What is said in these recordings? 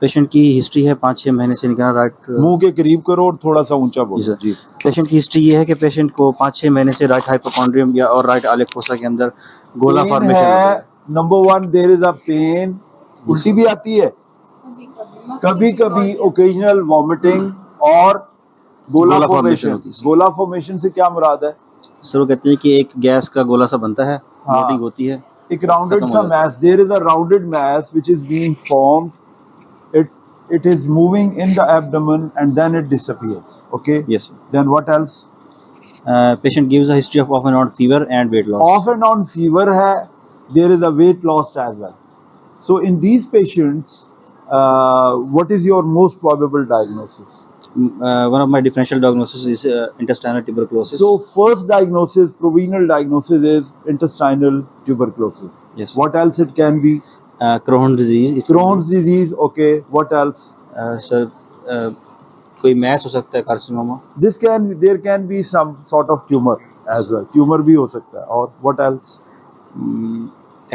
Patient की history है 5-6 महीने से निकलना राइट। मुंह के करीब करो और थोड़ा सा ऊंचा बोलो जी। पेशेंट की हिस्ट्री ये है कि पेशेंट को 5-6 महीने से राइट हाइपोकॉन्ड्रियम या और राइट आलेक फोसा के अंदर गोला पेन फॉर्मेशन होता है। है। Number 1 there is a pain, उल्टी भी आती है कभी कभी, ओकेजनल वॉमिटिंग और गोला फॉर्मेशन होती है। गोला फॉर्मेशन से क्या मुराद है? सर वो कहते हैं कि एक गैस का गोला सा बनता है, लोडिंग होती है, एक राउंडेड खत्म सा हो जाता है। mass, there is a rounded mass which is being formed. It is moving in the abdomen and then it disappears. Okay. Yes, sir. Then what else? Patient gives a history of off and on fever and weight loss. Off and on fever है, there is a weight loss as well. So in these patients, what is your most probable diagnosis? One of my differential diagnoses is intestinal tuberculosis. So first diagnosis, provisional diagnosis is intestinal tuberculosis. Yes. What else it can be? Crohn's disease. Crohn's disease. Okay. What else? Sir, कोई mess हो सकता है, carcinoma. There can be some sort of tumor as well. Tumor भी हो सकता है. और what else?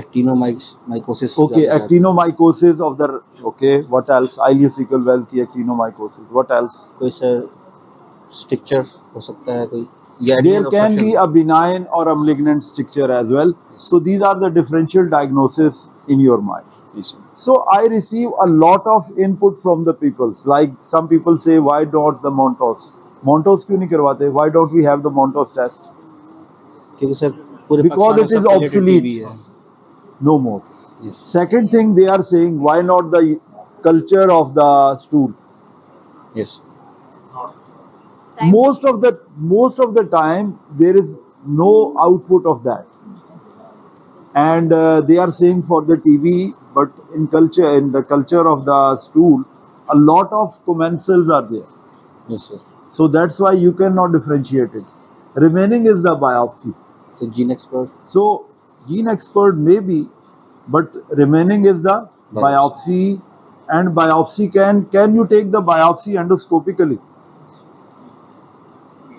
Actinomycosis. Okay, actinomycosis of the. Okay, what else? Ileocecal valve की actinomycosis. What else? कोई सर स्ट्रक्चर हो सकता है कोई. There can be a benign or a malignant stricture as well. So these are the differential diagnoses in your mind. Yes, So I receive a lot of input from the people. Like some people say, why not the Montos? Montos क्यों नहीं करवाते? Why don't we have the Montos test? क्योंकि sir पूरे Because it is obsolete. No more. Yes. Second thing they are saying, why not the culture of the stool? Yes. Most of the time there is no output of that, and they are saying for the TB, but in the culture of the stool, a lot of commensals are there. Yes, sir. So that's why you cannot differentiate it. Remaining is the biopsy. So gene expert. So gene expert maybe, but remaining is the biopsy. And biopsy can you take the biopsy endoscopically?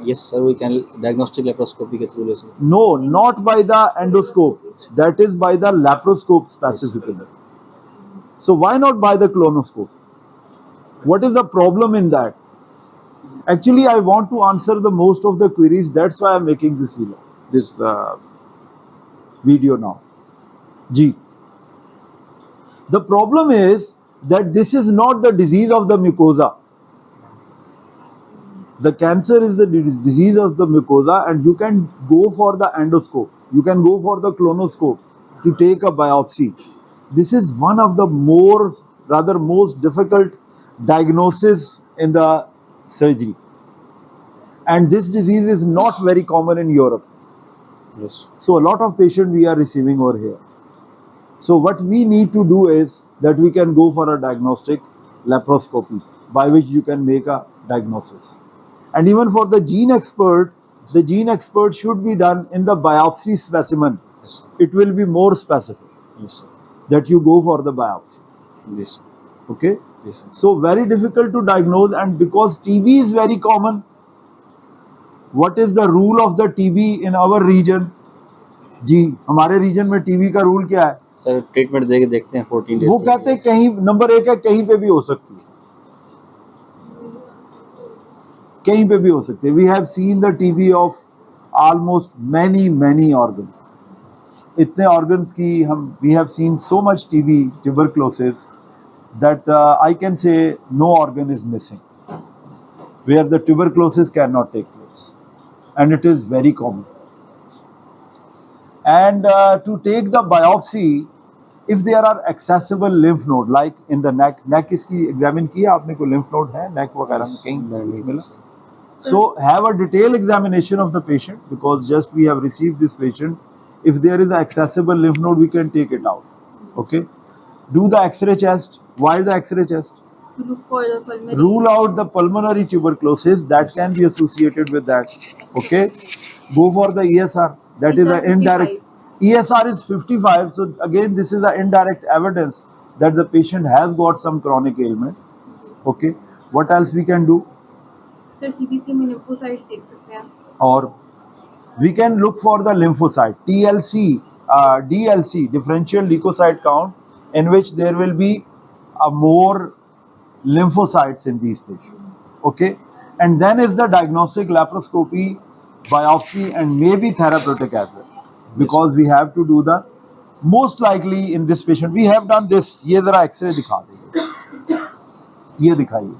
Yes, sir. We can diagnostic laparoscopy के through ले सकते हैं. No, not by the endoscope. That is by the laparoscope specifically. So why not by the colonoscope? What is the problem in that? Actually, I want to answer the most of the queries. That's why I'm making this video now. G. The problem is that this is not the disease of the mucosa. The cancer is the disease of the mucosa, and you can go for the endoscope. You can go for the colonoscope to take a biopsy. This is one of the most difficult diagnosis in the surgery. And this disease is not very common in Europe. Yes. So a lot of patients we are receiving over here. So what we need to do is that we can go for a diagnostic laparoscopy by which you can make a diagnosis. And even for the gene expert should be done in the biopsy specimen. Yes. It will be more specific. Yes, sir. That you go for the biopsy. Yes. Okay? Yes, sir. So very difficult to diagnose, and because TB is very common, what is the rule of the TB in our region? जी हमारे reason में TB का rule क्या है? Sir treatment देके देखते हैं 14 days. वो कहते हैं कहीं नंबर 1 है, कहीं पे भी हो सकती है, कहीं पे भी हो सकती है. We have seen the TB of almost many organs. इतने organs की we have seen so much TB tuberculosis that I can say no organ is missing where the tuberculosis cannot take place, and it is very common. And to take the biopsy, if there are accessible lymph node like in the neck इसकी examine किया आपने, को lymph node है neck वगैरह में कहीं कुछ मिला? So have a detailed examination of the patient, because just we have received this patient. If there is an accessible lymph node, we can take it out. Okay. Do the X-ray test. Why the X-ray test? Rule out the pulmonary tuberculosis that can be associated with that. Okay. Go for the ESR. That is an indirect. ESR is 55. So again, this is an indirect evidence that the patient has got some chronic ailment. Okay. What else we can do? Sir CBC में lymphocytes देख सकते हैं. और we can look for the lymphocyte DLC, differential leukocyte count, in which there will be a more lymphocytes in these patients. Okay, and then is the diagnostic laparoscopy, biopsy, and maybe therapeutic as well, because we have to do the most likely in this patient we have done this. ये जरा x ray दिखा दीजिए, ये दिखाइए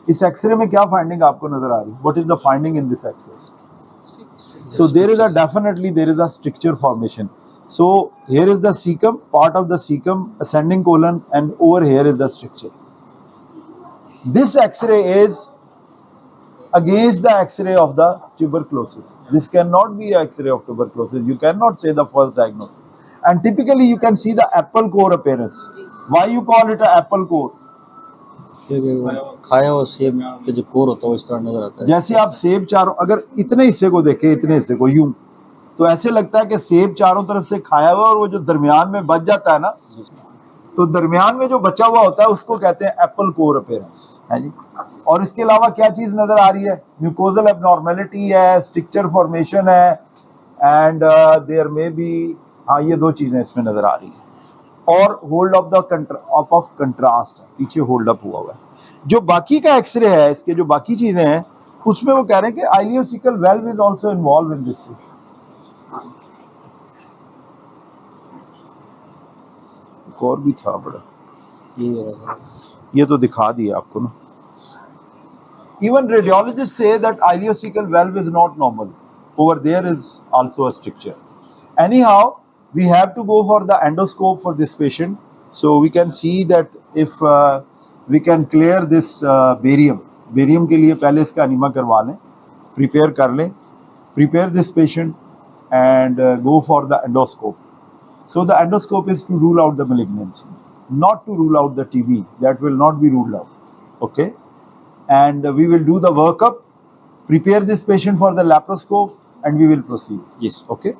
इस x ray में क्या finding आपको नजर आ रही है? What is the finding in this x ray? So there is a definitely there is a stricture formation. So here is the cecum, part of the cecum, ascending colon, and over here is the stricture. This X-ray is against the X-ray of the tuberculosis. This cannot be X-ray of tuberculosis. You cannot say the first diagnosis. And typically you can see the apple core appearance. Why you call it a apple core? क्योंकि वो खाया हुआ सेब के जो core होता है वो इस तरह नजर आता है। जैसे आप सेब चारों अगर इतने हिस्से को देखें, इतने हिस्से को यूं, तो ऐसे लगता है कि सेब चारों तरफ से खाया हुआ और वो जो दरमियान में बच जाता है ना, तो दरमियान में जो बचा हुआ होता है उसको कहते हैं एप्पल कोर अपीयरेंस है जी। और इसके अलावा क्या चीज नजर आ रही है? म्यूकोजल एबनॉर्मेलिटी है, स्ट्रक्चर फॉर्मेशन है, एंड देयर में बी, हाँ ये दो चीजें इसमें नजर आ रही है। और hold of the of contrast पीछे होल्ड अप हुआ हुआ है। जो बाकी का एक्सरे है, इसके जो बाकी चीजें हैं उसमें वो कह रहे हैं कि ileocecal valve is also involved in this. एक और भी था बड़ा, ये तो दिखा दिया आपको ना। Even radiologists say that ileocecal valve is not normal. Over there is also a stricture. Anyhow, we have to go for the endoscope for this patient, so we can see that if we can clear this barium. Barium के लिए पहले इसका enema करवा लें, prepare कर लें, prepare this patient and go for the endoscope. So the endoscope is to rule out the malignancy, not to rule out the TB. That will not be ruled out. Okay. And we will do the workup, prepare this patient for the laparoscope, and we will proceed. Yes. Okay.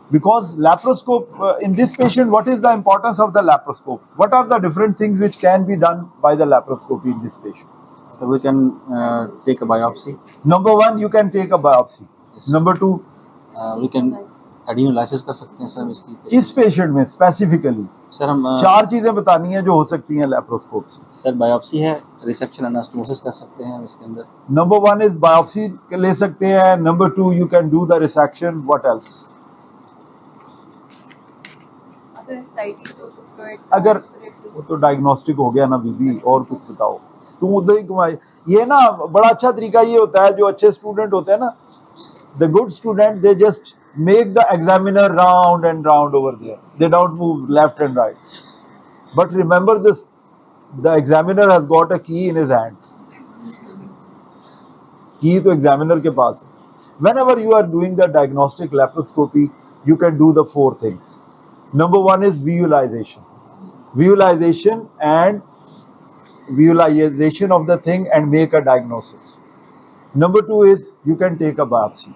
Because laparoscope in this patient, what is the importance of the laparoscope? What are the different things which can be done by the laparoscopy in this patient? So we can take a biopsy. Number one, you can take a biopsy. Yes. Number two, we can एडिनोलाइसिस कर सकते हैं sir इसकी। इस patient में specifically sir हम चार चीजें बतानी है जो हो सकती हैं लेप्रोस्कोप से। सर बायोप्सी है, रिसेक्शन एनास्टोमोसिस कर सकते हैं हम इसके अंदर। नंबर वन इज बायोप्सी ले सकते हैं। Number two, you can do the resection. What else? अगर वो तो डायग्नोस्टिक हो गया ना बीबी, और कुछ बताओ तुम उधर ही घुमाए। ये ना बड़ा अच्छा तरीका ये होता है, जो अच्छे स्टूडेंट होते हैं ना, the good student, they just make the examiner round and round over there. They don't move left and right. But remember this, the examiner has got a key in his hand. Key तो examiner के पास है। Whenever you are doing the diagnostic laparoscopy, you can do the four things. Number one is visualization. Visualization of the thing and make a diagnosis. Number two is you can take a biopsy.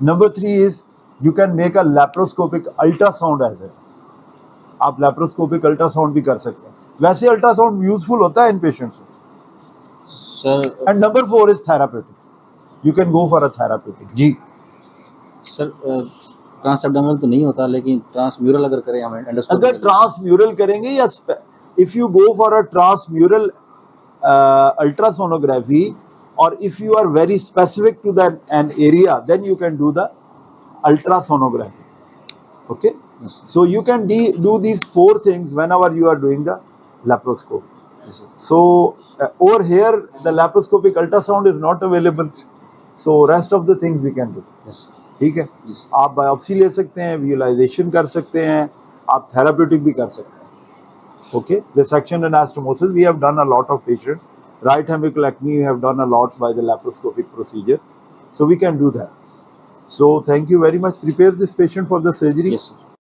Number three is you can make a laparoscopic ultrasound as well. आप laparoscopic ultrasound भी कर सकते हैं। वैसे ultrasound useful होता है इन patients में। Sir and number four is therapeutic. You can go for a therapeutic. जी सर ट्रांसएब्डोमिनल तो नहीं होता, लेकिन ट्रांसम्यूरल अगर करें हम एंडोस्कोपी, अगर ट्रांसम्यूरल करेंगे या if you go for a transmural ultrasonography, or if you are very specific to that an area, then you can do the ultrasonography. Okay. Yes, So you can do these four things whenever you are doing the laparoscope. yes, So over here the laparoscopic ultrasound is not available, so rest of the things we can do. yes, ठीक है। yes. आप biopsy ले सकते हैं, visualisation कर सकते हैं, आप थेराप्यूटिक भी कर सकते हैं। Okay, resection and anastomosis we have done a lot of patient. Right hemicolectomy we have done a lot by the laparoscopic procedure, so we can do that. So thank you very much. Prepare this patient for the surgery. Yes, sir.